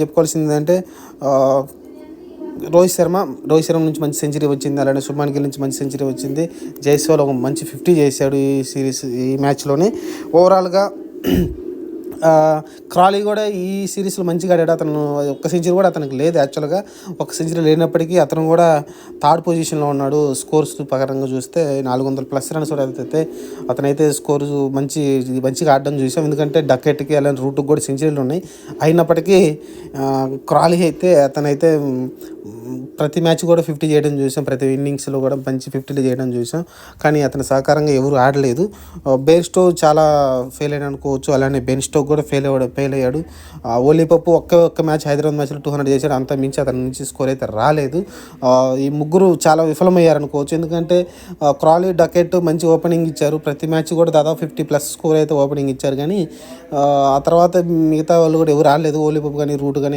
చెప్పుకోవాల్సిందంటే రోహిత్ శర్మ నుంచి మంచి సెంచరీ వచ్చింది. అలానే శుభ్మాన్ గిల్ నుంచి మంచి సెంచరీ వచ్చింది. జైస్వాల్ ఒక మంచి 50 చేశాడు ఈ మ్యాచ్లోనే. ఓవరాల్గా క్రాలీ కూడా ఈ సిరీస్లో మంచిగా ఆడాడు. అతను ఒక్క సెంచరీ కూడా అతనికి లేదు. యాక్చువల్గా ఒక సెంచరీ లేనప్పటికీ అతను కూడా థర్డ్ పొజిషన్లో ఉన్నాడు. స్కోర్స్ పరంగా చూస్తే 400+ రన్స్ కూడా అయితే అతనైతే మంచిగా ఆడడం చూసాం. ఎందుకంటే డకెట్కి అలాంటి రూట్కి కూడా సెంచరీలు ఉన్నాయి. అయినప్పటికీ క్రాలీ అయితే అతనైతే ప్రతి మ్యాచ్ కూడా 50 చేయడం చూసాం. ప్రతి ఇన్నింగ్స్లో కూడా మంచి 50 చేయడం చూసాం. కానీ అతని సహకారంగా ఎవరు ఆడలేదు. బెయిర్స్టో చాలా ఫెయిల్ అయిన అనుకోవచ్చు. అలానే బెన్ స్టోక్ కూడా ఫెయిల్ అయ్యాడు. ఓలీ పప్పు ఒక్క మ్యాచ్ హైదరాబాద్ మ్యాచ్లో 200 చేశాడు. అంత మించి అతని నుంచి స్కోర్ అయితే రాలేదు. ఈ ముగ్గురు చాలా విఫలమయ్యారు అనుకోవచ్చు. ఎందుకంటే క్రాలీ, డకెట్ మంచి ఓపెనింగ్ ఇచ్చారు. ప్రతి మ్యాచ్ కూడా దాదాపు 50+ స్కోర్ అయితే ఓపెనింగ్ ఇచ్చారు. కానీ ఆ తర్వాత మిగతా వాళ్ళు కూడా ఎవరు ఆడలేదు. ఓలీ పప్పు కానీ, రూట్ కానీ